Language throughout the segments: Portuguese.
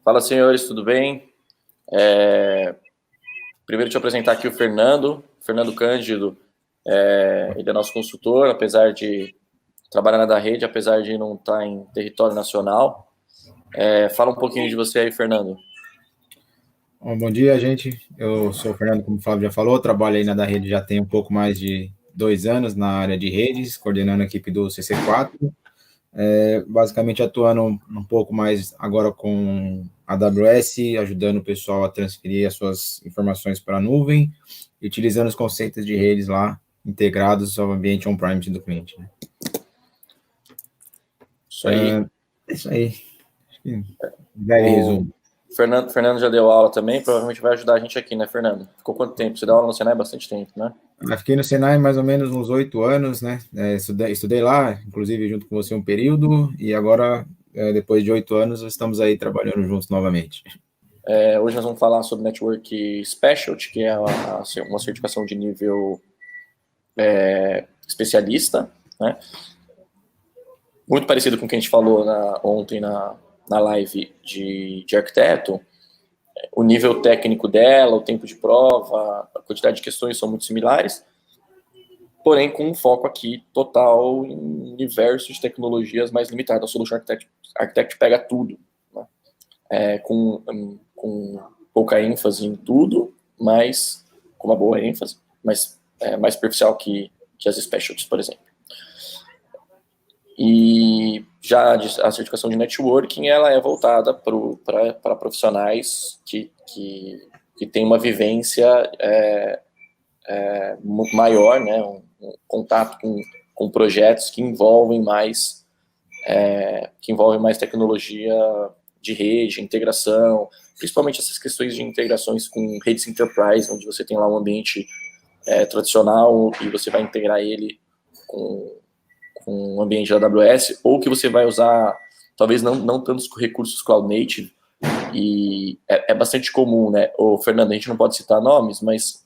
Fala, senhores, tudo bem? Primeiro, deixa eu apresentar aqui o Fernando Cândido. Ele é nosso consultor, apesar de trabalhar na da rede, apesar de não estar em território nacional. Fala um pouquinho de você aí, Fernando. Bom dia, gente. Eu sou o Fernando, como o Flávio já falou, trabalho aí na da rede já tem um pouco mais de 2 anos na área de redes, coordenando a equipe do CC4, basicamente atuando um pouco mais agora com a AWS, ajudando o pessoal a transferir as suas informações para a nuvem e utilizando os conceitos de redes lá integrados ao ambiente on-premise do cliente, né? Isso aí. É isso aí. Acho que breve O resumo. Fernando já deu aula também, provavelmente vai ajudar a gente aqui, né, Fernando? Ficou quanto tempo? Você deu aula no Senai há bastante tempo, né? Eu fiquei no Senai mais ou menos uns 8 anos, né? Estudei lá, inclusive junto com você um período, e agora, depois de 8 anos, estamos aí trabalhando juntos novamente. Hoje nós vamos falar sobre Network Specialty, que é uma certificação de nível especialista, né? Muito parecido com o que a gente falou ontem na live de arquiteto. O nível técnico dela, o tempo de prova, a quantidade de questões são muito similares, porém com um foco aqui total em universo de tecnologias mais limitado. A Solution Architect pega tudo, né? Com pouca ênfase em tudo, mas com uma boa ênfase, mas mais superficial que as specialties, por exemplo. E já a certificação de networking, ela é voltada para profissionais que têm uma vivência maior, né, um contato com projetos que envolvem mais tecnologia de rede, integração, principalmente essas questões de integrações com redes enterprise, onde você tem lá um ambiente tradicional e você vai integrar ele com um ambiente da AWS, ou que você vai usar, talvez não tantos recursos Cloud Native, e é bastante comum, né? Ô, Fernando, a gente não pode citar nomes, mas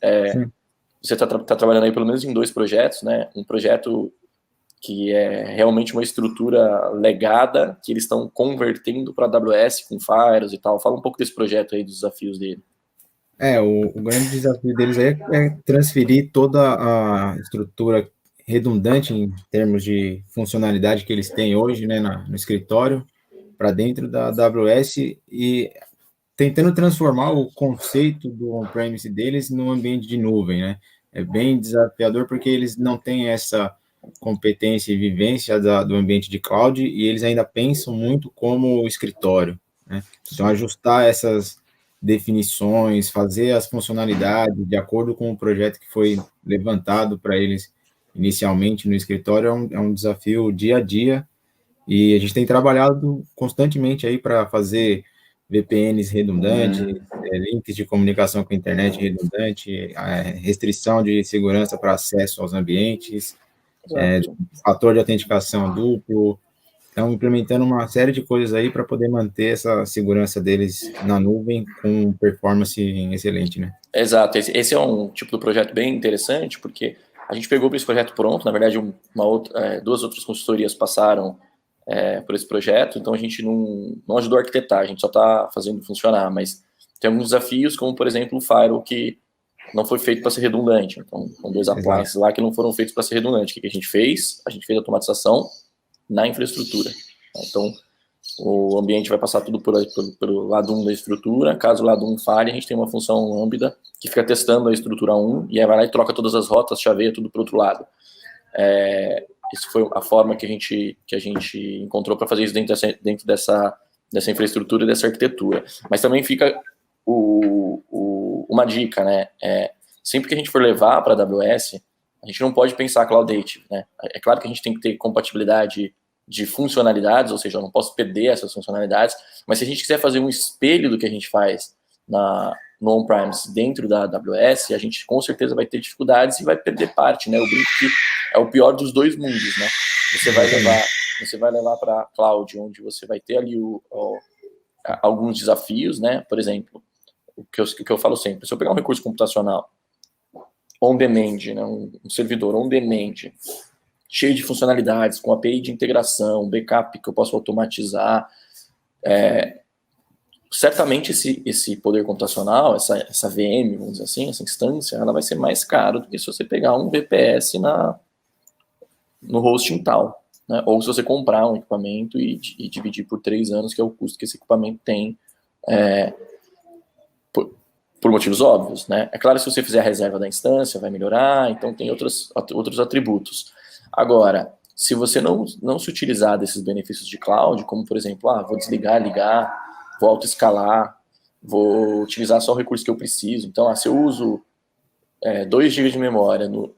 você está trabalhando aí pelo menos em 2 projetos, né? Um projeto que é realmente uma estrutura legada, que eles estão convertendo para a AWS com Files e tal. Fala um pouco desse projeto aí, dos desafios dele. O grande desafio deles aí é transferir toda a estrutura redundante em termos de funcionalidade que eles têm hoje, né, no escritório, para dentro da AWS e tentando transformar o conceito do on-premise deles no ambiente de nuvem, né? É bem desafiador porque eles não têm essa competência e vivência do ambiente de cloud e eles ainda pensam muito como escritório, né? Então, ajustar essas definições, fazer as funcionalidades de acordo com o projeto que foi levantado para eles inicialmente no escritório é um desafio dia a dia e a gente tem trabalhado constantemente aí para fazer VPNs redundantes, links de comunicação com a internet redundante, restrição de segurança para acesso aos ambientes, fator de autenticação duplo. Estão implementando uma série de coisas aí para poder manter essa segurança deles na nuvem com performance excelente, né? Exato, esse é um tipo de projeto bem interessante, porque a gente pegou para esse projeto pronto, na verdade 2 outras consultorias passaram por esse projeto, então a gente não ajudou a arquitetar, a gente só está fazendo funcionar, mas tem alguns desafios, como por exemplo o Firewall, que não foi feito para ser redundante, então são 2 appliances lá que não foram feitos para ser redundante. O que a gente fez? A gente fez automatização na infraestrutura. Então, o ambiente vai passar tudo pelo lado 1 da estrutura. Caso o lado 1 falhe, a gente tem uma função lambda que fica testando a estrutura 1 e aí vai lá e troca todas as rotas, chaveia tudo para o outro lado. Isso foi a forma que a gente encontrou para fazer isso dentro dessa infraestrutura e dessa arquitetura. Mas também fica uma dica, né? Sempre que a gente for levar para a AWS, a gente não pode pensar cloud native, né? É claro que a gente tem que ter compatibilidade de funcionalidades, ou seja, eu não posso perder essas funcionalidades, mas se a gente quiser fazer um espelho do que a gente faz no on-premise dentro da AWS, a gente com certeza vai ter dificuldades e vai perder parte, né? Eu brinco que é o pior dos 2 mundos, né? Você vai levar para cloud, onde você vai ter ali alguns desafios, né? Por exemplo, o que eu falo sempre, se eu pegar um recurso computacional on-demand, né? um servidor on-demand, cheio de funcionalidades, com API de integração, backup que eu posso automatizar, certamente esse poder computacional, essa VM, vamos dizer assim, essa instância, ela vai ser mais cara do que se você pegar um VPS no hosting tal, né? Ou se você comprar um equipamento e dividir por 3 anos, que é o custo que esse equipamento tem, por motivos óbvios, né? É claro que se você fizer a reserva da instância, vai melhorar, então tem outros atributos. Agora, se você não se utilizar desses benefícios de cloud, como, por exemplo, vou desligar, ligar, vou autoescalar, vou utilizar só o recurso que eu preciso. Então, se eu uso 2 GB de memória no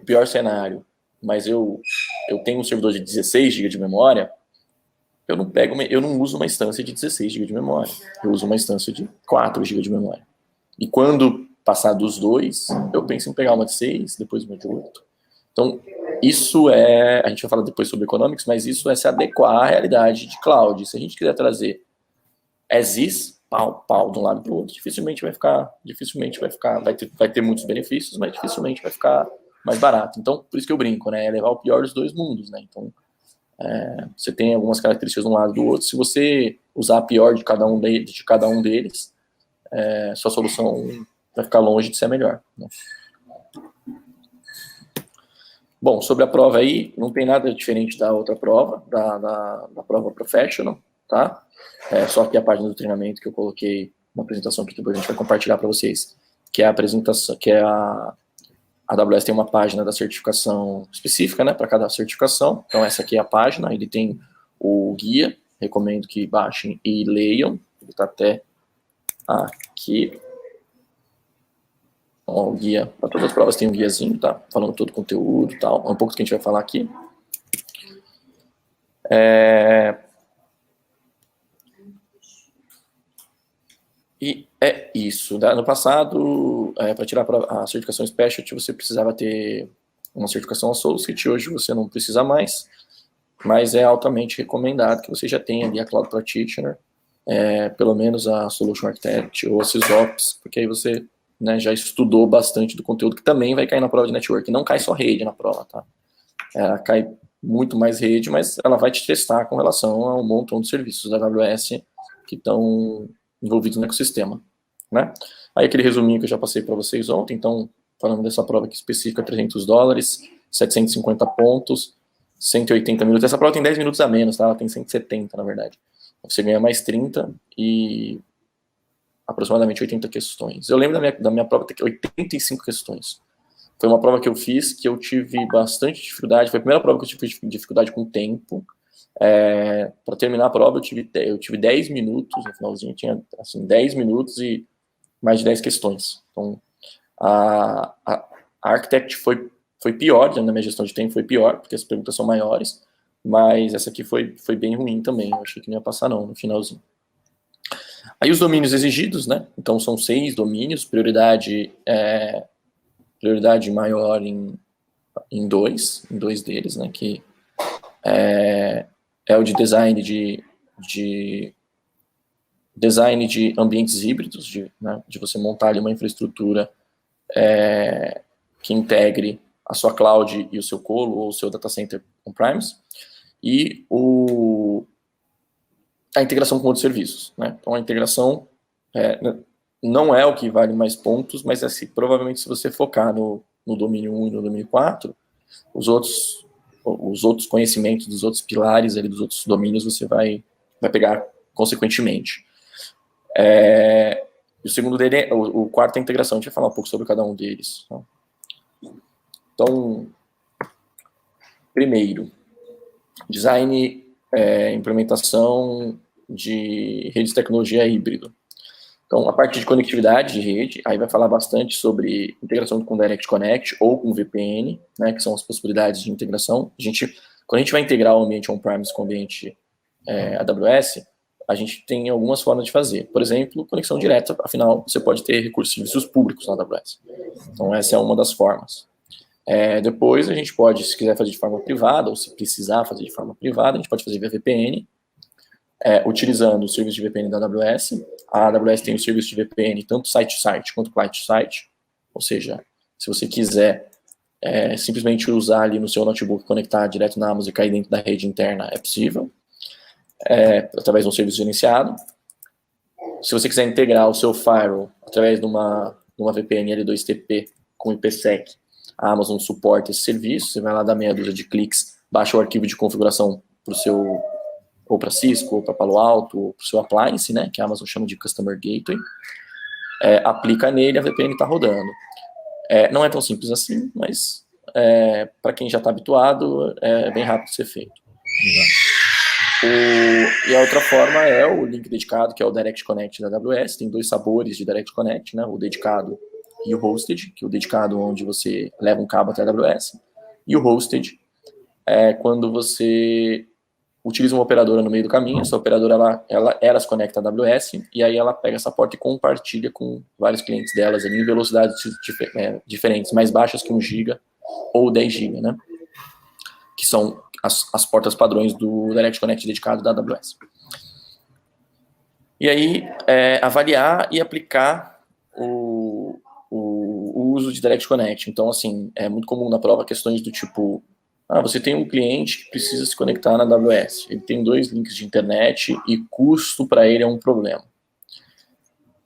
pior cenário, mas eu tenho um servidor de 16 GB de memória, eu não uso uma instância de 16 GB de memória. Eu uso uma instância de 4 GB de memória. E quando passar dos 2, eu penso em pegar uma de 6, depois uma de 8. Então, isso a gente vai falar depois sobre economics, mas isso é se adequar à realidade de cloud. Se a gente quiser trazer as is, pau, de um lado para o outro, dificilmente vai ter muitos benefícios, mas dificilmente vai ficar mais barato. Então, por isso que eu brinco, né? É levar o pior dos dois mundos, né? Então, você tem algumas características de um lado e do outro. Se você usar a pior de cada um deles, sua solução vai ficar longe de ser a melhor, né? Bom, sobre a prova aí, não tem nada diferente da outra prova, da prova Professional, tá? Só aqui a página do treinamento que eu coloquei uma apresentação que depois a gente vai compartilhar para vocês, que é a apresentação, que é a AWS tem uma página da certificação específica, né, para cada certificação. Então essa aqui é a página, ele tem o guia, recomendo que baixem e leiam, ele está até aqui. Então, o guia, para todas as provas tem um guiazinho, tá? Falando todo o conteúdo e tal, um pouco do que a gente vai falar aqui. E é isso. No passado, para tirar a certificação Specialty, você precisava ter uma certificação Associate. Hoje você não precisa mais, mas é altamente recomendado que você já tenha ali a Cloud Practitioner, pelo menos a Solution Architect ou a SysOps, porque aí você, né, já estudou bastante do conteúdo que também vai cair na prova de network. Não cai só rede na prova, tá? Cai muito mais rede, mas ela vai te testar com relação ao montão de serviços da AWS que estão envolvidos no ecossistema, né? Aí aquele resuminho que eu já passei para vocês ontem. Então, falando dessa prova aqui específica, $300, 750 pontos, 180 minutos. Essa prova tem 10 minutos a menos, tá? Ela tem 170, na verdade. Você ganha mais 30 e aproximadamente 80 questões. Eu lembro da minha prova ter 85 questões. Foi uma prova que eu fiz que eu tive bastante dificuldade. Foi a primeira prova que eu tive dificuldade com o tempo. Para terminar a prova, eu tive 10 minutos, no finalzinho tinha assim, 10 minutos e mais de 10 questões. Então, a Architect foi pior, na minha gestão de tempo foi pior, porque as perguntas são maiores, mas essa aqui foi bem ruim também. Eu achei que não ia passar não, no finalzinho. Aí os domínios exigidos, né? Então são 6 domínios, prioridade maior em dois deles, né? Que é o de design de ambientes híbridos, de você montar ali uma infraestrutura que integre a sua cloud e o seu colo ou o seu data center on-premise, e a integração com outros serviços, né? Então a integração não é o que vale mais pontos, mas provavelmente se você focar no domínio 1 e no domínio 4, os outros conhecimentos dos outros pilares ali, dos outros domínios, você vai pegar consequentemente. O segundo dele, o quarto é a integração. A gente vai falar um pouco sobre cada um deles. Então, primeiro, design, implementação de rede de tecnologia híbrido. Então, a parte de conectividade de rede, aí vai falar bastante sobre integração com Direct Connect ou com VPN, né, que são as possibilidades de integração. Quando a gente vai integrar o ambiente on-premise com o ambiente AWS, a gente tem algumas formas de fazer. Por exemplo, conexão direta, afinal, você pode ter recursos de serviços públicos na AWS. Então, essa é uma das formas. Depois, a gente pode, se quiser fazer de forma privada, ou se precisar fazer de forma privada, a gente pode fazer via VPN, utilizando o serviço de VPN da AWS. A AWS tem o serviço de VPN tanto site-to-site quanto client-to-site, ou seja, se você quiser simplesmente usar ali no seu notebook, conectar direto na Amazon e cair dentro da rede interna, é possível, através de um serviço gerenciado. se você quiser integrar o seu firewall através de uma VPN L2TP com IPsec, a Amazon suporta esse serviço, você vai lá dar meia dúzia de cliques, baixa o arquivo de configuração para o seu, ou para Cisco, ou para Palo Alto, ou para o seu appliance, né, que a Amazon chama de Customer Gateway, aplica nele, a VPN está rodando. Não é tão simples assim, mas para quem já está habituado, é bem rápido de ser feito. E a outra forma é o link dedicado, que é o Direct Connect da AWS. Tem 2 sabores de Direct Connect, né? O dedicado e o hosted, que é o dedicado onde você leva um cabo até a AWS. E o hosted é quando você utiliza uma operadora no meio do caminho. Essa operadora, ela se conecta à AWS e aí ela pega essa porta e compartilha com vários clientes delas ali, em velocidades diferentes, mais baixas que 1 GB ou 10 GB, né? Que são as portas padrões do Direct Connect dedicado da AWS. E aí, avaliar e aplicar o uso de Direct Connect. Então, assim, é muito comum na prova questões do tipo, você tem um cliente que precisa se conectar na AWS, ele tem 2 links de internet e custo para ele é um problema.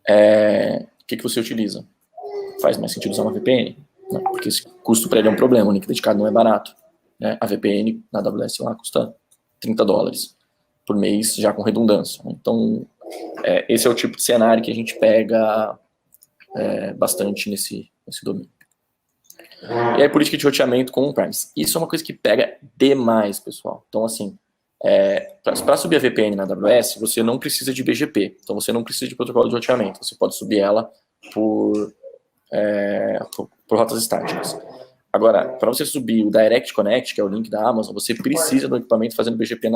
O que você utiliza? Faz mais sentido usar uma VPN, né? Porque esse custo para ele é um problema, o link dedicado não é barato. Né? A VPN na AWS lá custa $30 por mês, já com redundância. Né? Então, esse é o tipo de cenário que a gente pega bastante nesse domínio. E aí, política de roteamento com on-premise. Isso é uma coisa que pega demais, pessoal. Então, assim, para subir a VPN na AWS, você não precisa de BGP. Então, você não precisa de protocolo de roteamento. Você pode subir ela por rotas estáticas. Agora, para você subir o Direct Connect, que é o link da Amazon, você precisa do equipamento fazendo BGP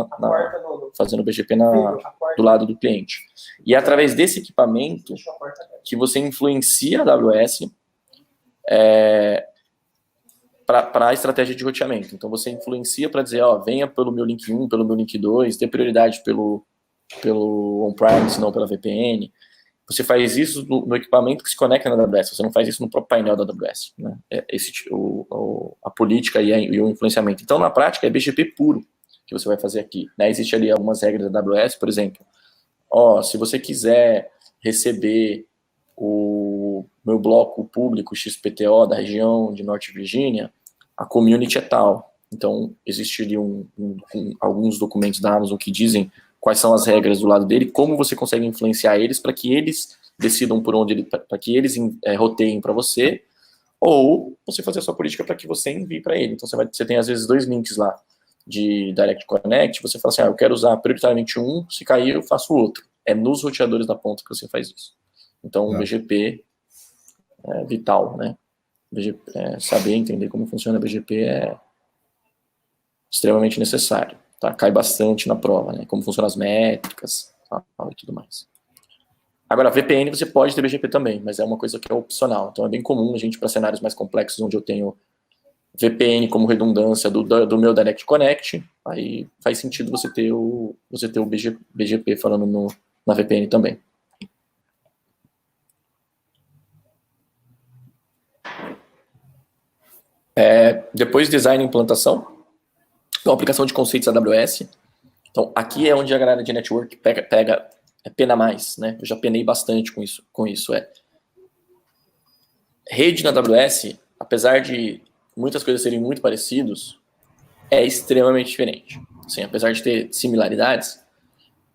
do lado do cliente. E é através desse equipamento que você influencia a AWS para a estratégia de roteamento. Então, você influencia para dizer, venha pelo meu link 1, pelo meu link 2, dê prioridade pelo on-premise, não pela VPN. Você faz isso no equipamento que se conecta na AWS, você não faz isso no próprio painel da AWS. Né? A política e o influenciamento. Então, na prática, é BGP puro que você vai fazer aqui. Né? Existe ali algumas regras da AWS, por exemplo, se você quiser receber o meu bloco público XPTO da região de Norte Virgínia, a community é tal. Então, existe ali alguns documentos da Amazon que dizem quais são as regras do lado dele, como você consegue influenciar eles para que eles decidam por onde para que eles roteiem para você, ou você fazer a sua política para que você envie para ele. Então você tem às vezes 2 links lá de Direct Connect, você fala assim, eu quero usar prioritariamente um, se cair eu faço o outro. É nos roteadores da ponta que você faz isso. Então o BGP é vital, né? Saber entender como funciona o BGP é extremamente necessário. Tá? Cai bastante na prova, né? Como funcionam as métricas e tudo mais. Agora, VPN você pode ter BGP também, mas é uma coisa que é opcional. Então é bem comum a gente, para cenários mais complexos, onde eu tenho VPN como redundância do meu Direct Connect, aí faz sentido você ter o BGP falando na VPN também. Depois design e implantação. Então, aplicação de conceitos AWS. Então, aqui é onde a galera de network pena mais, né? Eu já penei bastante com isso. Rede na AWS, apesar de muitas coisas serem muito parecidas, é extremamente diferente. Assim, apesar de ter similaridades,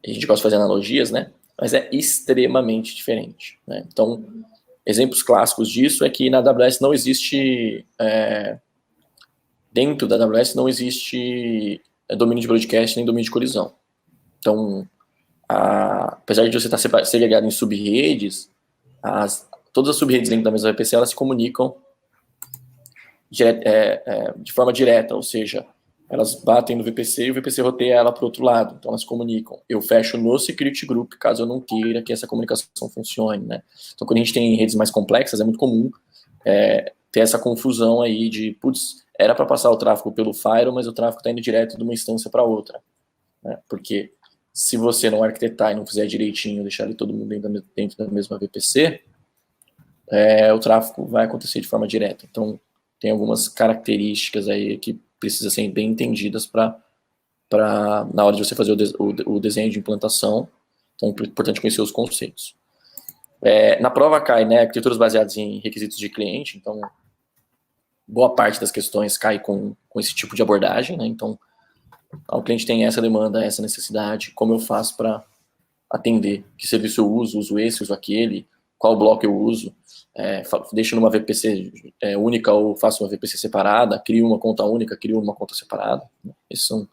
a gente gosta de fazer analogias, né? Mas é extremamente diferente. Né? Então, exemplos clássicos disso é que na AWS não existe... dentro da AWS não existe domínio de broadcast nem domínio de colisão. Então, apesar de você estar segregado em sub-redes, todas as sub-redes dentro da mesma VPC, elas se comunicam de forma direta, ou seja, elas batem no VPC e o VPC roteia ela para o outro lado, então elas se comunicam. Eu fecho no security group, caso eu não queira que essa comunicação funcione, né? Então, quando a gente tem redes mais complexas, é muito comum ter essa confusão aí de, era para passar o tráfego pelo firewall, mas o tráfego está indo direto de uma instância para outra, né? Porque se você não arquitetar e não fizer direitinho, deixar ali todo mundo dentro da mesma VPC, o tráfego vai acontecer de forma direta. Então, tem algumas características aí que precisam ser bem entendidas na hora de você fazer o desenho de implantação Então, é importante conhecer os conceitos. Na prova cai, né, arquiteturas baseadas em requisitos de cliente, então boa parte das questões cai com esse tipo de abordagem, né, então o cliente tem essa demanda, essa necessidade, como eu faço para atender, que serviço eu uso esse, uso aquele, qual bloco eu uso, deixo numa VPC única ou faço uma VPC separada, crio uma conta única, crio uma conta separada, né? Esses são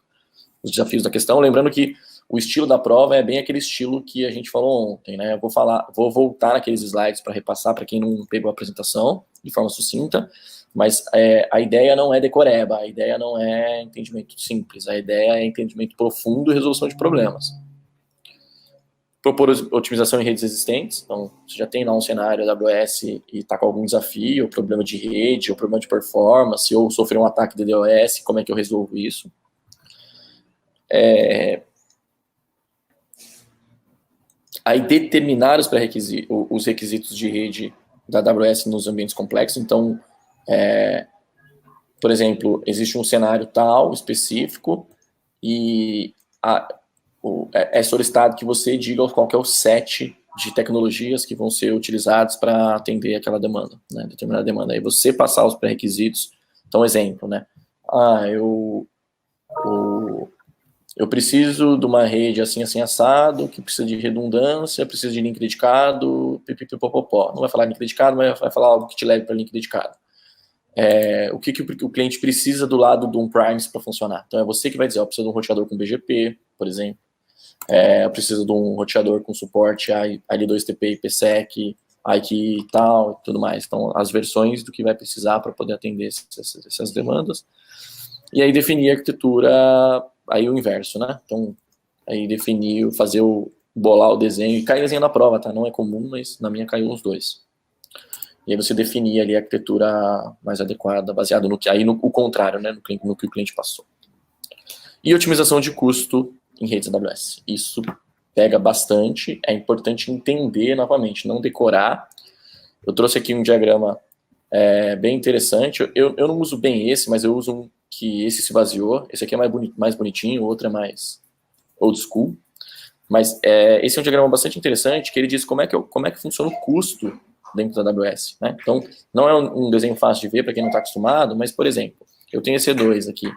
os desafios da questão, lembrando que o estilo da prova é bem aquele estilo que a gente falou ontem, né? Eu vou voltar naqueles slides para repassar para quem não pegou a apresentação de forma sucinta, mas a ideia não é decoreba, a ideia não é entendimento simples, a ideia é entendimento profundo e resolução de problemas. Propor otimização em redes existentes, então você já tem lá um cenário AWS e está com algum desafio, ou problema de rede, ou problema de performance, ou sofreu um ataque de DDoS, como é que eu resolvo isso? Aí determinar os requisitos de rede da AWS nos ambientes complexos. Então, por exemplo, existe um cenário tal, específico, e é solicitado que você diga qual que é o set de tecnologias que vão ser utilizados para atender aquela demanda, né, determinada demanda. Aí você passar os pré-requisitos. Então, exemplo, né? Eu preciso de uma rede assim, assim, assado, que precisa de redundância, precisa de link dedicado, pipipipopopó. Não vai falar link dedicado, mas vai falar algo que te leve para link dedicado. O que o cliente precisa do lado de um Primes para funcionar. Então, é você que vai dizer, eu preciso de um roteador com BGP, por exemplo. Eu preciso de um roteador com suporte a L2TP, IPsec, IKE e tal, e tudo mais. Então, as versões do que vai precisar para poder atender essas demandas. E aí, definir a arquitetura, aí o inverso, né? Então, aí definir, bolar o desenho, e cai desenho na prova, tá? Não é comum, mas na minha caiu uns 2. E aí você definir ali a arquitetura mais adequada, baseado no contrário, né? No que o cliente passou. E otimização de custo em redes AWS. Isso pega bastante, é importante entender novamente, não decorar. Eu trouxe aqui um diagrama bem interessante. Eu não uso bem esse, mas eu uso um que esse se baseou. Esse aqui é mais bonitinho, o outro é mais old school. Mas esse é um diagrama bastante interessante, que ele diz como é que funciona o custo dentro da AWS, né? Então, não é um desenho fácil de ver para quem não está acostumado, mas, por exemplo, eu tenho esse E2 aqui,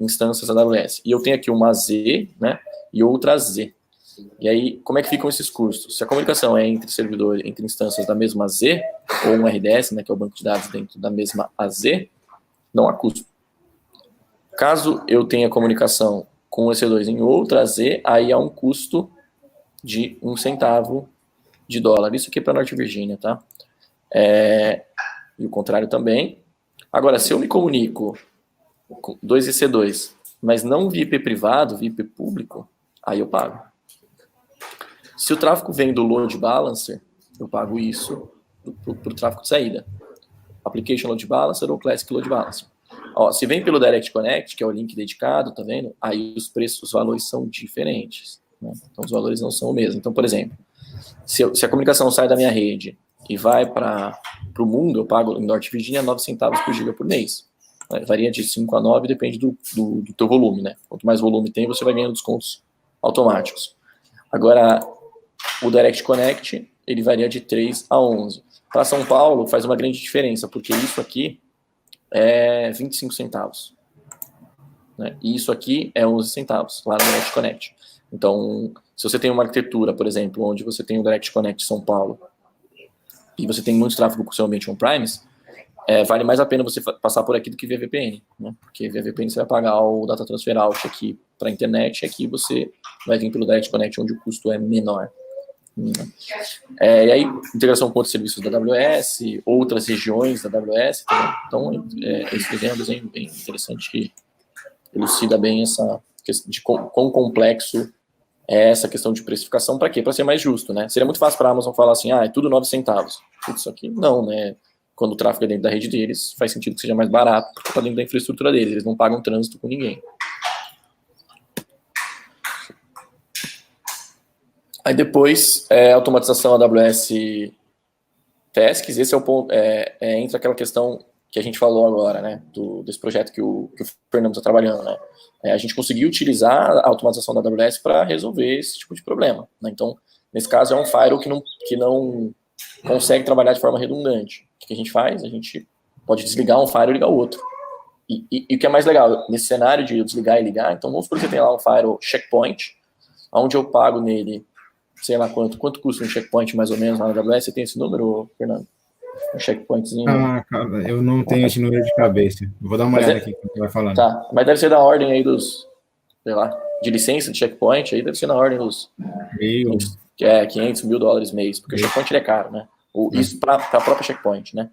instâncias AWS, e eu tenho aqui uma Z, né, e outra Z. E aí, como é que ficam esses custos? Se a comunicação é entre servidores, entre instâncias da mesma Z, ou um RDS, né, que é o banco de dados dentro da mesma AZ, não há custo. Caso eu tenha comunicação com o EC2 em outra Z, aí há um custo de 1 centavo de dólar. Isso aqui é para Norte Virgínia, tá? E o contrário também. Agora, se eu me comunico com 2 EC2, mas não via IP privado, via IP público, aí eu pago. Se o tráfego vem do load balancer, eu pago isso para o tráfego de saída. Application Load Balancer ou Classic Load Balancer. Se vem pelo Direct Connect, que é o link dedicado, tá vendo? Aí os valores são diferentes, né? Então os valores não são o mesmo. Então, por exemplo, se a comunicação sai da minha rede e vai para o mundo, eu pago em Norte Virginia 9 centavos por giga por mês. Varia de 5 a 9, depende do teu volume, né? Quanto mais volume tem, você vai ganhando descontos automáticos. Agora, o Direct Connect, ele varia de 3 a 11. Para São Paulo, faz uma grande diferença, porque isso aqui é 25 centavos. Né? E isso aqui é 11 centavos, lá no Direct Connect. Então, se você tem uma arquitetura, por exemplo, onde você tem o Direct Connect São Paulo, e você tem muito tráfego com o seu ambiente on-premise, vale mais a pena você passar por aqui do que via VPN, né? Porque via VPN você vai pagar o Data Transfer Out aqui para a internet, e aqui você vai vir pelo Direct Connect, onde o custo é menor. E aí, integração com outros serviços da AWS, outras regiões da AWS. Então, esse desenho é um desenho bem interessante que elucida bem essa questão de quão complexo é essa questão de precificação. Para quê? Para ser mais justo, né? Seria muito fácil para a Amazon falar assim, é tudo 9 centavos. Isso aqui não, né? Quando o tráfego é dentro da rede deles, faz sentido que seja mais barato, porque está dentro da infraestrutura deles, eles não pagam trânsito com ninguém. Aí depois, automatização AWS Tasks, esse é o ponto, entra aquela questão que a gente falou agora, né, desse projeto que o Fernando está trabalhando, né, a gente conseguiu utilizar a automatização da AWS para resolver esse tipo de problema, né? Então, nesse caso, é um firewall que não consegue trabalhar de forma redundante. O que a gente faz? A gente pode desligar um firewall e ligar o outro. E o que é mais legal, nesse cenário de eu desligar e ligar, então vamos supor que você tem lá um firewall checkpoint, onde eu pago nele, sei lá quanto custa um checkpoint mais ou menos lá na AWS, você tem esse número, Fernando? Um checkpointzinho. Ah, cara, eu não tenho esse número de cabeça. Vou dar uma olhada aqui que você vai falando. Tá, mas deve ser da ordem aí dos, sei lá, de licença de checkpoint, aí deve ser na ordem dos 500 mil dólares mês, porque o checkpoint é caro, né? Isso para a própria checkpoint, né?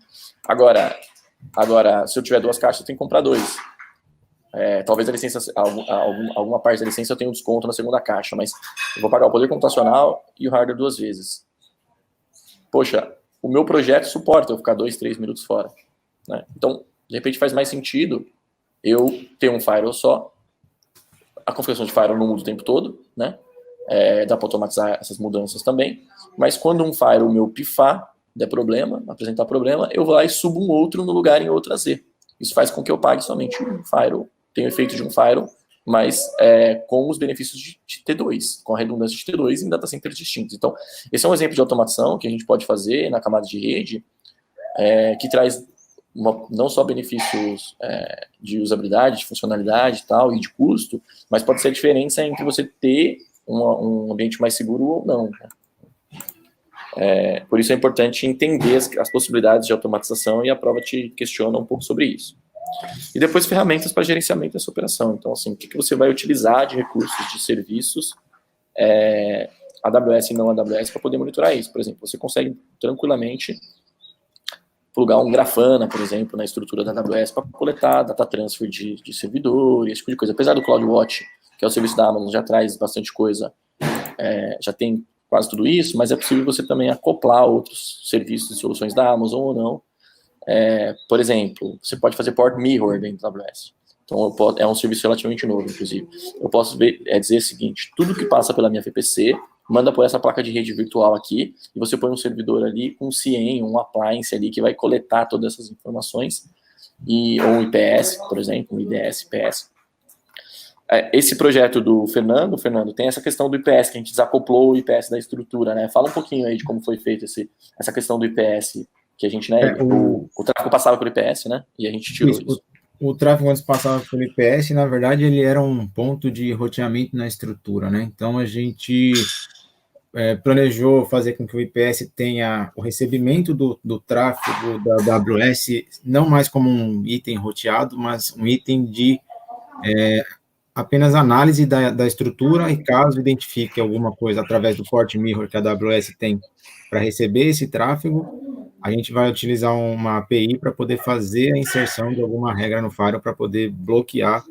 Agora, se eu tiver 2 caixas, eu tenho que comprar 2. Talvez a licença, alguma parte da licença eu tenha um desconto na segunda caixa, mas eu vou pagar o poder computacional e o hardware 2 vezes. Poxa, o meu projeto suporta eu ficar 2, 3 minutos fora, né? Então, de repente faz mais sentido eu ter um firewall só, a configuração de firewall não muda o tempo todo, né? Dá para automatizar essas mudanças também, mas quando um firewall meu pifar, der problema, apresentar problema, eu vou lá e subo um outro no lugar em outra Z. Isso faz com que eu pague somente um firewall, tenha o efeito de um firewall, mas com os benefícios de T2, com a redundância de T2 em data centers distintos. Então, esse é um exemplo de automação que a gente pode fazer na camada de rede, que traz não só benefícios de usabilidade, de funcionalidade e tal, e de custo, mas pode ser a diferença entre você ter um ambiente mais seguro ou não, né? Por isso é importante entender as possibilidades de automatização, e a prova te questiona um pouco sobre isso. E depois ferramentas para gerenciamento dessa operação. Então, assim, o que você vai utilizar de recursos, de serviços, AWS e não AWS, para poder monitorar isso. Por exemplo, você consegue tranquilamente plugar um Grafana, por exemplo, na estrutura da AWS para coletar data transfer de servidor, esse tipo de coisa. Apesar do CloudWatch, que é o serviço da Amazon, já traz bastante coisa, já tem quase tudo isso, mas é possível você também acoplar outros serviços e soluções da Amazon ou não. Por exemplo, você pode fazer port mirror dentro da AWS. Então, é um serviço relativamente novo, inclusive. Eu posso dizer o seguinte: tudo que passa pela minha VPC, manda por essa placa de rede virtual aqui, e você põe um servidor ali com um CIEM, um appliance ali, que vai coletar todas essas informações, ou um IPS, por exemplo, um IDS, IPS. Esse projeto do Fernando, tem essa questão do IPS, que a gente desacoplou o IPS da estrutura, né? Fala um pouquinho aí de como foi feito essa questão do IPS, que a gente, né, o tráfego passava por IPS, né, e a gente tirou isso. O tráfego antes passava pelo IPS, na verdade, ele era um ponto de roteamento na estrutura, né? Então, a gente planejou fazer com que o IPS tenha o recebimento do tráfego da AWS, não mais como um item roteado, mas um item de apenas análise da estrutura, e caso identifique alguma coisa através do port mirror que a AWS tem para receber esse tráfego, a gente vai utilizar uma API para poder fazer a inserção de alguma regra no firewall para poder bloquear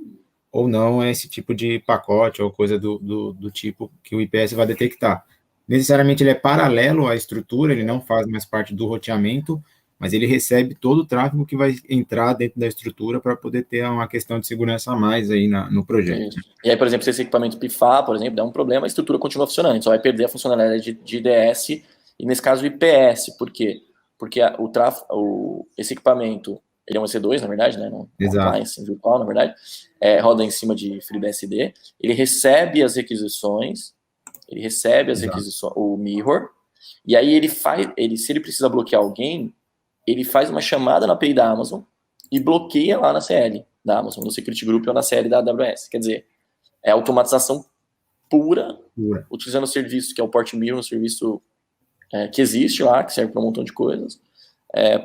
ou não esse tipo de pacote ou coisa do tipo que o IPS vai detectar. Necessariamente ele é paralelo à estrutura, ele não faz mais parte do roteamento, mas ele recebe todo o tráfego que vai entrar dentro da estrutura para poder ter uma questão de segurança a mais aí no projeto. Isso. E aí, por exemplo, se esse equipamento pifar, por exemplo, dá um problema, a estrutura continua funcionando, a gente só vai perder a funcionalidade de IDS, e nesse caso o IPS. Por quê? Porque esse equipamento, ele é um EC2, na verdade, né? Um appliance virtual, na verdade, roda em cima de FreeBSD, ele recebe as requisições, o mirror, e aí se ele precisa bloquear alguém, ele faz uma chamada na API da Amazon e bloqueia lá na CL da Amazon, no Security Group ou na CL da AWS. Quer dizer, é automatização pura. Utilizando o serviço que é o Port Mirror, um serviço que existe lá, que serve para um montão de coisas,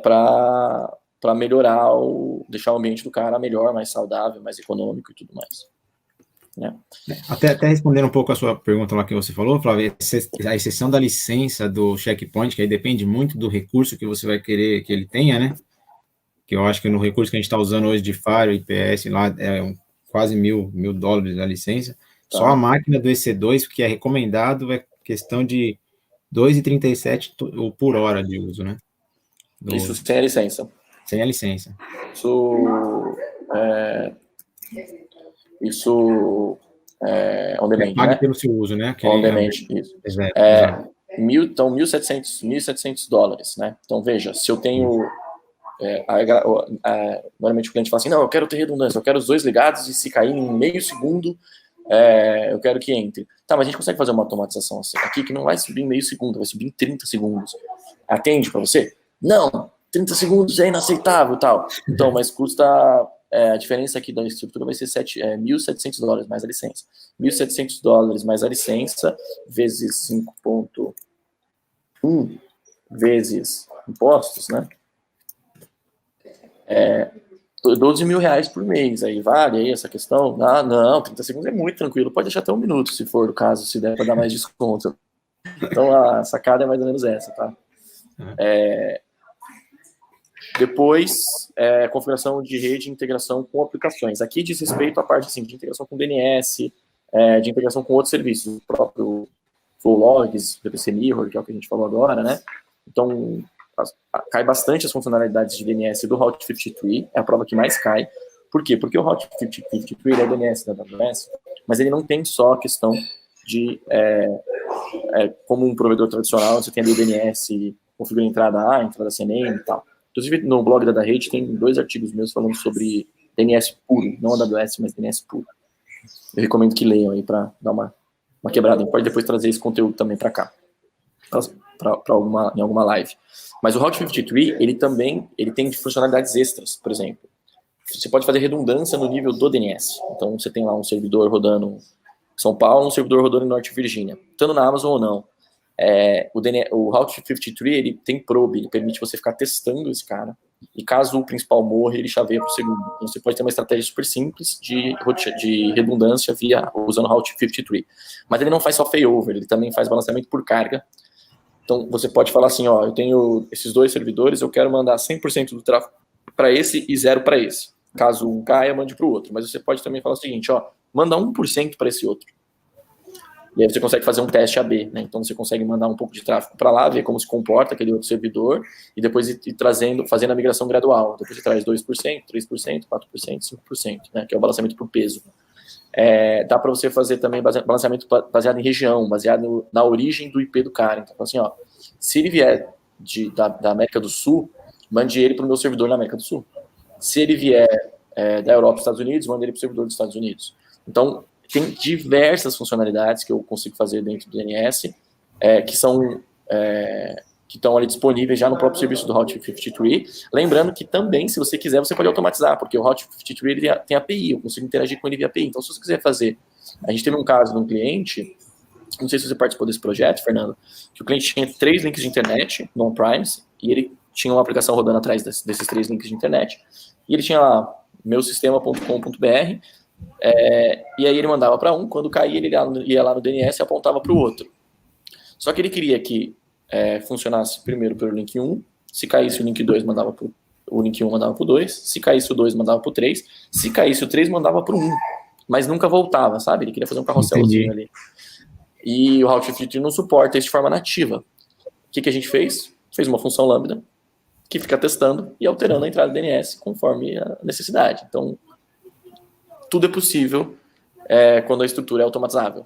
para melhorar, deixar o ambiente do cara melhor, mais saudável, mais econômico e tudo mais. Né? Até respondendo um pouco a sua pergunta lá que você falou, Flávio, a exceção da licença do checkpoint, que aí depende muito do recurso que você vai querer que ele tenha, né? Que eu acho que no recurso que a gente está usando hoje de Firewall, IPS, lá quase $1.000 a licença. Tá. Só a máquina do EC2, que é recomendado, é questão de 2,37 por hora de uso, né? Isso sem a licença. Sem a licença. Isso on demand, paga né? pelo seu uso, né? On demand, isso. Exato. Então, $1.700, né? Então, veja, se eu tenho Normalmente o cliente fala assim, não, eu quero ter redundância, eu quero os dois ligados e se cair em meio segundo, eu quero que entre. Tá, mas a gente consegue fazer uma automatização assim, aqui que não vai subir em meio segundo, vai subir em 30 segundos. Atende para você? Não, 30 segundos é inaceitável, tal. Então, mas custa... a diferença aqui da estrutura vai ser $1.700 mais a licença. $1.700 mais a licença, vezes 5,1 vezes impostos, né? R$12.000 por mês. Aí vale aí essa questão? Ah, não, 30 segundos é muito tranquilo. Pode deixar até 1 minuto, se for o caso, se der para dar mais desconto. Então a sacada é mais ou menos essa, tá? Depois, configuração de rede e integração com aplicações. Aqui diz respeito à parte assim, de integração com DNS, de integração com outros serviços, o próprio Flowlogs, VPC Mirror, que é o que a gente falou agora, né? Então, cai bastante as funcionalidades de DNS do Route 53, é a prova que mais cai. Por quê? Porque o Route 53 é o DNS da AWS, mas ele não tem só a questão de, como um provedor tradicional, você tem ali o DNS, configura entrada A, entrada CNAME e tal. Inclusive, no blog da Rede tem 2 artigos meus falando sobre DNS puro, não AWS, mas DNS puro. Eu recomendo que leiam aí para dar uma quebrada. A gente pode depois trazer esse conteúdo também para cá, em alguma live. Mas o Route 53, ele tem funcionalidades extras, por exemplo. Você pode fazer redundância no nível do DNS. Então, você tem lá um servidor rodando em São Paulo, um servidor rodando em Norte Virgínia, estando na Amazon ou não. O Route 53, ele tem probe, ele permite você ficar testando esse cara, e caso o principal morra, ele chaveia para o segundo. Então, você pode ter uma estratégia super simples de redundância usando o Route 53. Mas ele não faz só failover, ele também faz balanceamento por carga. Então, você pode falar assim, ó, eu tenho esses 2 servidores, eu quero mandar 100% do tráfego para esse e 0 para esse. Caso um caia, mande para o outro. Mas você pode também falar o seguinte, ó, manda 1% para esse outro. E aí você consegue fazer um teste AB, né? Então você consegue mandar um pouco de tráfego para lá, ver como se comporta aquele outro servidor, e depois ir fazendo a migração gradual. Depois você traz 2%, 3%, 4%, 5%, né? Que é o balanceamento por peso. Dá para você fazer também balanceamento baseado em região, baseado na origem do IP do cara. Então, assim, ó, se ele vier da América do Sul, mande ele para o meu servidor na América do Sul. Se ele vier da Europa para os Estados Unidos, mande ele para o servidor dos Estados Unidos. Então, tem diversas funcionalidades que eu consigo fazer dentro do DNS, que estão ali disponíveis já no próprio serviço do Route 53. Lembrando que também, se você quiser, você pode automatizar, porque o Route 53 ele tem API, eu consigo interagir com ele via API. Então, se você quiser fazer... A gente teve um caso de um cliente, não sei se você participou desse projeto, Fernando, que o cliente tinha 3 links de internet no on-premise, e ele tinha uma aplicação rodando atrás desses 3 links de internet, e ele tinha lá meusistema.com.br, e aí ele mandava para um, quando caía ele ia lá no DNS e apontava para o outro. Só que ele queria que funcionasse primeiro pelo link 1, se caísse o link 2 mandava pro o link 1 mandava pro 2, se caísse o 2 mandava pro 3, se caísse o 3 mandava pro 1, mas nunca voltava, sabe? Ele queria fazer um carrosselzinho ali. E o Route 53 não suporta isso de forma nativa. O que a gente fez? Fez uma função lambda que fica testando e alterando a entrada do DNS conforme a necessidade. Então, tudo é possível quando a estrutura é automatizável.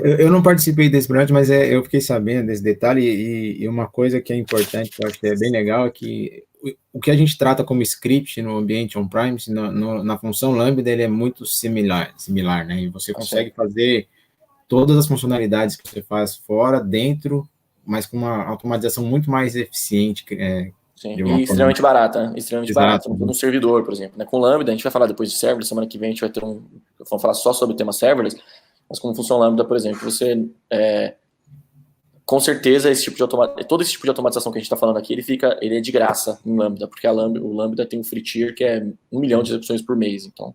Eu não participei desse projeto, mas eu fiquei sabendo desse detalhe, e uma coisa que é importante, que eu acho que é bem legal, é que o que a gente trata como script no ambiente on-premise, na função Lambda, ele é muito similar, né? E você consegue fazer todas as funcionalidades que você faz fora, dentro, mas com uma automatização muito mais eficiente. Sim, e extremamente barata, né? Extremamente barata. No servidor, por exemplo. Né? Com Lambda, a gente vai falar depois de serverless, semana que vem a gente vai ter vamos falar só sobre o tema serverless, mas como funciona Lambda, por exemplo, você, com certeza, todo esse tipo de automatização que a gente está falando aqui, ele é de graça em Lambda, porque o Lambda tem um free tier que é 1 milhão de execuções por mês, então,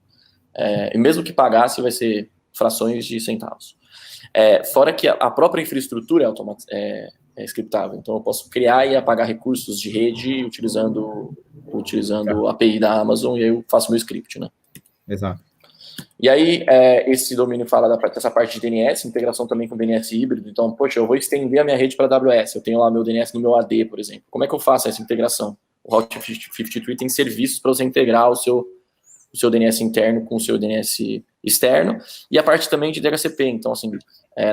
e mesmo que pagasse, vai ser frações de centavos. Fora que a própria infraestrutura é scriptável, então eu posso criar e apagar recursos de rede utilizando a API da Amazon, e aí eu faço meu script, né? Exato. E aí, esse domínio fala dessa parte de DNS, integração também com DNS híbrido. Então, poxa, eu vou estender a minha rede para a AWS. Eu tenho lá meu DNS no meu AD, por exemplo. Como é que eu faço essa integração? O Route 53 tem serviços para você integrar o seu DNS interno com o seu DNS externo, e a parte também de DHCP. Então, assim,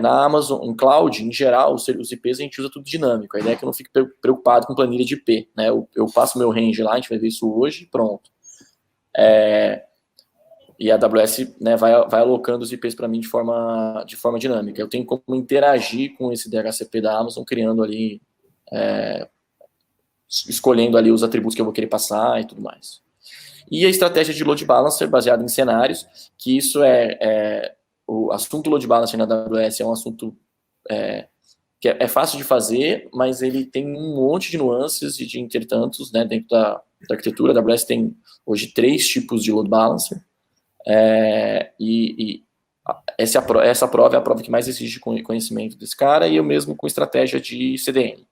na Amazon, em Cloud, em geral, os IPs a gente usa tudo dinâmico. A ideia é que eu não fique preocupado com planilha de IP, né? Eu passo meu range lá, a gente vai ver isso hoje, e pronto. E a AWS, né, vai alocando os IPs para mim de forma dinâmica. Eu tenho como interagir com esse DHCP da Amazon, criando ali, escolhendo ali os atributos que eu vou querer passar e tudo mais. E a estratégia de load balancer baseada em cenários, que isso o assunto load balancer na AWS é um assunto que é fácil de fazer, mas ele tem um monte de nuances e de intertantos, né, dentro da arquitetura. A AWS tem hoje 3 tipos de load balancer, e essa prova é a prova que mais exige conhecimento desse cara, e eu mesmo com estratégia de CDN.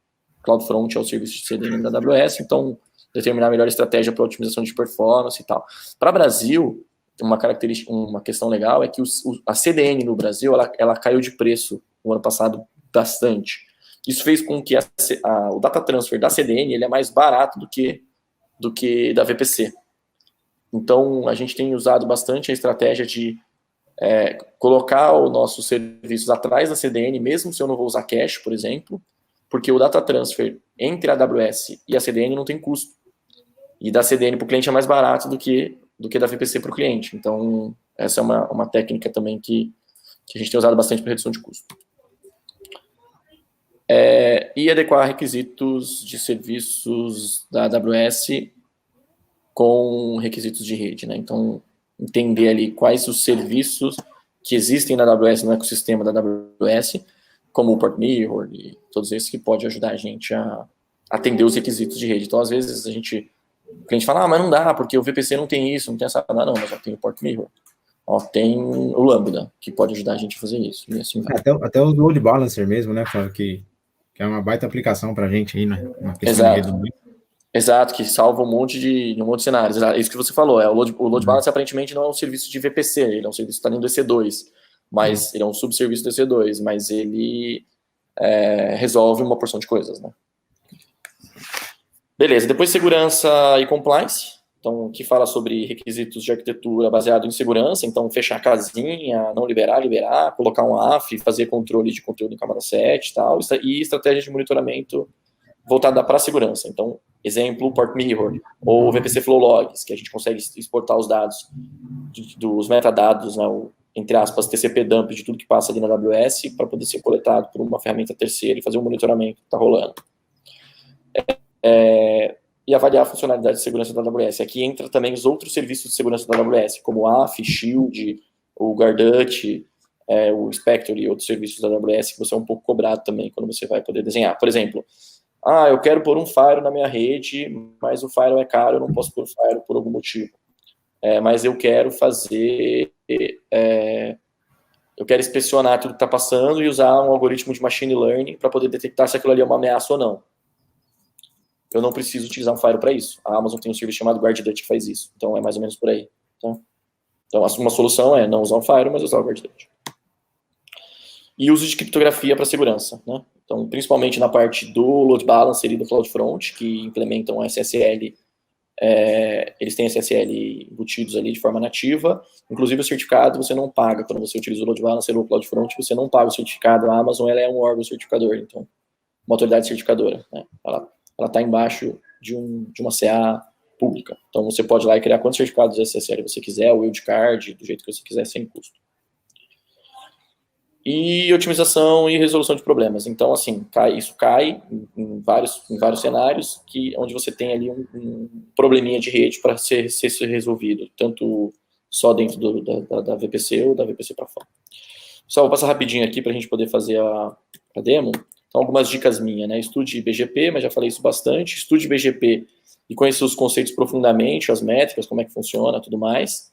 CloudFront é o serviço de CDN da AWS, então determinar a melhor estratégia para otimização de performance e tal. Para o Brasil, uma questão legal é que a CDN no Brasil, ela caiu de preço no ano passado bastante. Isso fez com que o data transfer da CDN ele é mais barato do que da VPC. Então, a gente tem usado bastante a estratégia de colocar os nossos serviços atrás da CDN, mesmo se eu não vou usar cache, por exemplo, porque o data transfer entre a AWS e a CDN não tem custo. E da CDN para o cliente é mais barato do que da VPC para o cliente. Então, essa é uma técnica também que a gente tem usado bastante para redução de custo. E adequar requisitos de serviços da AWS com requisitos de rede, né? Então, entender ali quais os serviços que existem na AWS, no ecossistema da AWS, como o Port Mirror e todos esses que podem ajudar a gente a atender os requisitos de rede. Então, às vezes, o cliente fala, mas não dá, porque o VPC não tem isso, não tem essa... Não, mas já tem o Port Mirror. Tem o Lambda, que pode ajudar a gente a fazer isso. E assim vai. Até o Load Balancer mesmo, né, Flávio, que é uma baita aplicação para a gente aí, né? Uma questão de redundância. Exato, que salva um monte de cenários. Isso que você falou, o Load Balancer aparentemente não é um serviço de VPC, ele é um serviço que está dentro do EC2, mas ele é um subserviço do EC2, mas ele resolve uma porção de coisas, né? Beleza, depois segurança e compliance, então que fala sobre requisitos de arquitetura baseado em segurança, então fechar a casinha, não liberar, colocar um AF, fazer controle de conteúdo em camada 7 e tal, e estratégia de monitoramento voltada para a segurança. Então, exemplo, Port Mirror, ou VPC Flow Logs, que a gente consegue exportar os dados dos metadados, né, entre aspas, TCP dump de tudo que passa ali na AWS para poder ser coletado por uma ferramenta terceira e fazer um monitoramento que está rolando. E avaliar a funcionalidade de segurança da AWS. Aqui entra também os outros serviços de segurança da AWS, como o AF, Shield, o Guardant, o Spectre e outros serviços da AWS, que você é um pouco cobrado também quando você vai poder desenhar. Por exemplo, eu quero pôr um Firewall na minha rede, mas o Firewall é caro, eu não posso pôr o Firewall por algum motivo. Mas eu quero fazer... eu quero inspecionar tudo que está passando e usar um algoritmo de machine learning para poder detectar se aquilo ali é uma ameaça ou não. Eu não preciso utilizar um Firewall para isso. A Amazon tem um serviço chamado Guardant que faz isso. Então, é mais ou menos por aí. Então uma solução é não usar o Firewall, mas usar o Guardant. E uso de criptografia para segurança, né? Então, principalmente na parte do Load Balancer e do CloudFront, que implementam SSL, eles têm SSL embutidos ali de forma nativa. Inclusive, o certificado você não paga. Quando você utiliza o Load Balancer ou o CloudFront, você não paga o certificado. A Amazon ela é um órgão certificador, então, uma autoridade certificadora, né? Ela está embaixo de uma CA pública. Então, você pode ir lá e criar quantos certificados SSL você quiser, o wildcard, do jeito que você quiser, sem custo. E otimização e resolução de problemas. Então, assim, isso cai em vários cenários onde você tem ali um probleminha de rede para ser resolvido, tanto só dentro da VPC ou da VPC para fora. Só vou passar rapidinho aqui para a gente poder fazer a demo. Então, algumas dicas minhas, né? Estude BGP, mas já falei isso bastante. Estude BGP e conheça os conceitos profundamente, as métricas, como é que funciona, tudo mais.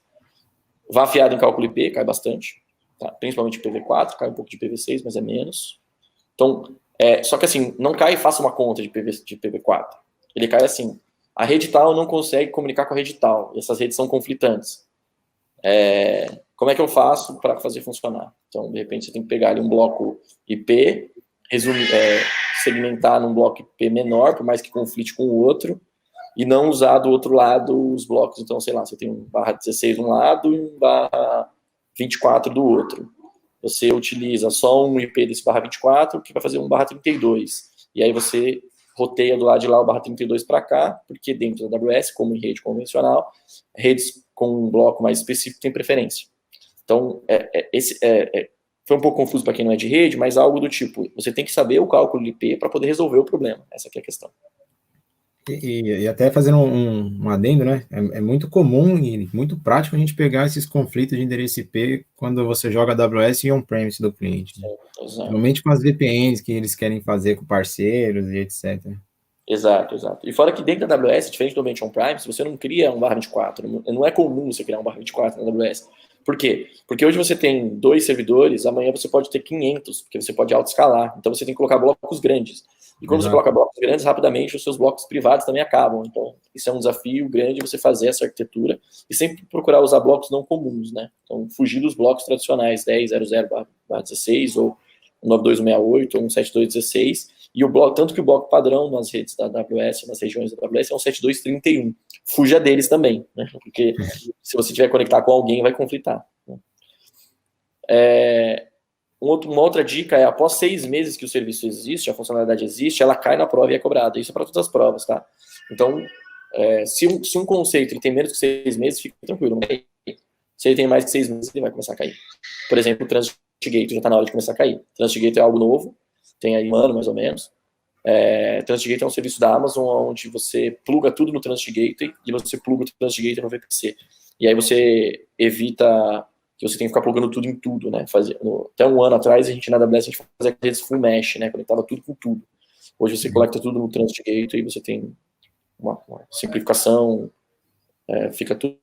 Vá afiado em cálculo IP, cai bastante. Tá? Principalmente IPv4, cai um pouco de IPv6, mas é menos. Então, só que assim, não cai e faça uma conta de IPv4. Ele cai assim, a rede tal não consegue comunicar com a rede tal, e essas redes são conflitantes. Como é que eu faço para fazer funcionar? Então, de repente, você tem que pegar ali um bloco IP, segmentar num bloco IP menor, por mais que conflite com o outro, e não usar do outro lado os blocos. Então, sei lá, você tem um /16 de um lado e um 24 do outro. Você utiliza só um IP desse barra 24, que vai fazer um barra 32. E aí você roteia do lado de lá o barra 32 para cá, porque dentro da AWS, como em rede convencional, redes com um bloco mais específico tem preferência. Então, foi um pouco confuso para quem não é de rede, mas algo do tipo, você tem que saber o cálculo de IP para poder resolver o problema. Essa aqui é a questão. E até fazendo um adendo, né? É muito comum e muito prático a gente pegar esses conflitos de endereço IP quando você joga AWS e on-premise do cliente, né? Normalmente com as VPNs que eles querem fazer com parceiros e etc. Exato. E fora que dentro da AWS, diferente do ambiente on-premise, você não cria um barra 24. Não é comum você criar um barra 24 na AWS. Por quê? Porque hoje você tem 2 servidores, amanhã você pode ter 500, porque você pode auto-escalar. Então você tem que colocar blocos grandes. E quando você coloca blocos grandes, rapidamente os seus blocos privados também acabam. Então, isso é um desafio grande você fazer essa arquitetura e sempre procurar usar blocos não comuns, né? Então, fugir dos blocos tradicionais, 10.00/16 ou 92168 ou 172.16. E o bloco, tanto que o bloco padrão nas redes da AWS, nas regiões da AWS, é um 72.31. Fuja deles também, né? Porque se você tiver que conectar com alguém, vai conflitar. Né? Uma outra dica é, após 6 meses que o serviço existe, a funcionalidade existe, ela cai na prova e é cobrada. Isso é para todas as provas, tá? Então, se um conceito ele tem menos que 6 meses, fica tranquilo. Se ele tem mais que 6 meses, ele vai começar a cair. Por exemplo, o TransitGate já está na hora de começar a cair. TransitGate é algo novo, tem aí um ano mais ou menos. TransitGate é um serviço da Amazon onde você pluga tudo no TransitGate e você pluga o TransitGate no VPC. E aí você evita que você tem que ficar plugando tudo em tudo, né? Até um ano atrás, a gente na AWS a gente fazia redes full mesh, né? Conectava tudo com tudo. Hoje você coleta tudo no TransitGate e você tem uma simplificação, fica tudo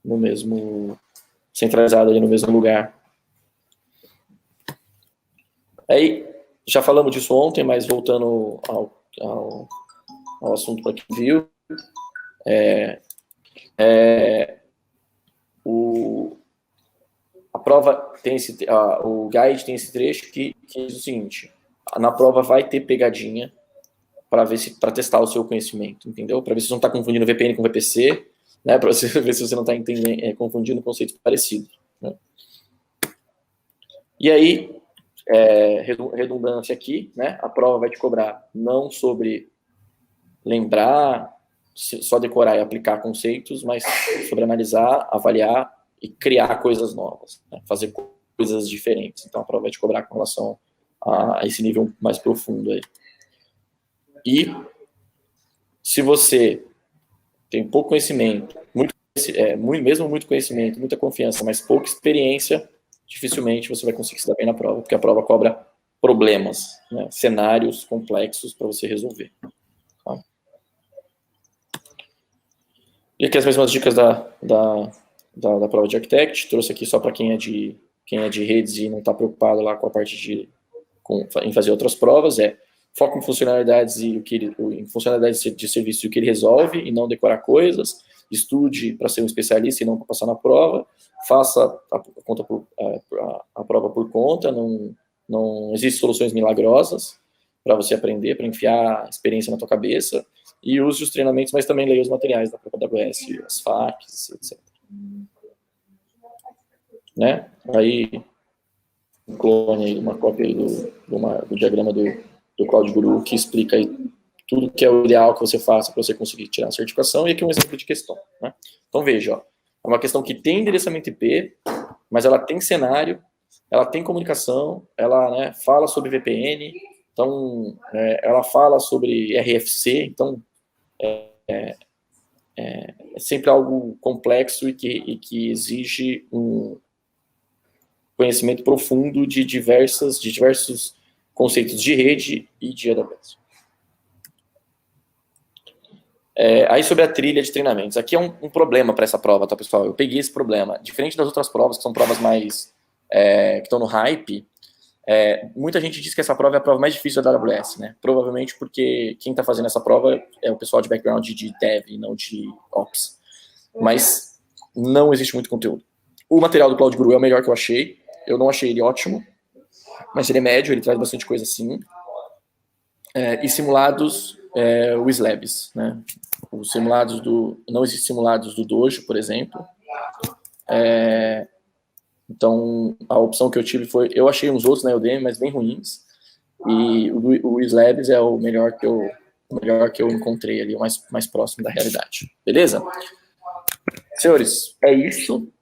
no mesmo centralizado ali no mesmo lugar. Aí, já falamos disso ontem, mas voltando ao assunto para quem viu, a prova tem o guide tem esse trecho que diz o seguinte: na prova vai ter pegadinha para testar o seu conhecimento, entendeu? Para ver se você não está confundindo VPN com VPC, né? Para você ver se você não está confundindo conceitos parecidos. Né? E aí, redundância aqui, né? A prova vai te cobrar não sobre lembrar, só decorar e aplicar conceitos, mas sobre analisar, avaliar e criar coisas novas, né? Fazer coisas diferentes. Então a prova vai te cobrar com relação a esse nível mais profundo aí. E se você tem pouco conhecimento, mesmo muito conhecimento, muita confiança, mas pouca experiência, dificilmente você vai conseguir se dar bem na prova, porque a prova cobra problemas, né? Cenários complexos para você resolver. Tá? E aqui as mesmas dicas da prova de Architect, trouxe aqui só para quem é de redes e não está preocupado lá com a parte em fazer outras provas, foco em funcionalidades em funcionalidades de serviço e o que ele resolve, e não decorar coisas, estude para ser um especialista e não para passar na prova, faça a prova por conta, não existem soluções milagrosas para você aprender, para enfiar a experiência na tua cabeça, e use os treinamentos, mas também leia os materiais da própria AWS, as FAQs, etc. Né? Aí, um clone aí, uma cópia aí do diagrama do Cloud Guru, que explica aí tudo que é o ideal que você faça para você conseguir tirar a certificação, e aqui um exemplo de questão. Né? Então, veja, é uma questão que tem endereçamento IP, mas ela tem cenário, ela tem comunicação, ela, né, fala sobre VPN, então, ela fala sobre RFC, então, é sempre algo complexo e que exige um conhecimento profundo de diversos conceitos de rede e de AWS. Aí sobre a trilha de treinamentos. Aqui é um problema para essa prova, tá, pessoal? Eu peguei esse problema. Diferente das outras provas, que são provas mais que estão no hype, muita gente diz que essa prova é a prova mais difícil da AWS, né? Provavelmente porque quem está fazendo essa prova é o pessoal de background de Dev e não de Ops. Mas não existe muito conteúdo. O material do Cloud Guru é o melhor que eu achei. Eu não achei ele ótimo, mas ele é médio, ele traz bastante coisa assim. E simulados, o Slabs, né? Os simulados não existem simulados do Dojo, por exemplo. Então, a opção que eu tive foi, eu achei uns outros na Udemy, mas bem ruins, e o Slabs é o melhor que eu encontrei ali, o mais próximo da realidade. Beleza? Senhores, é isso.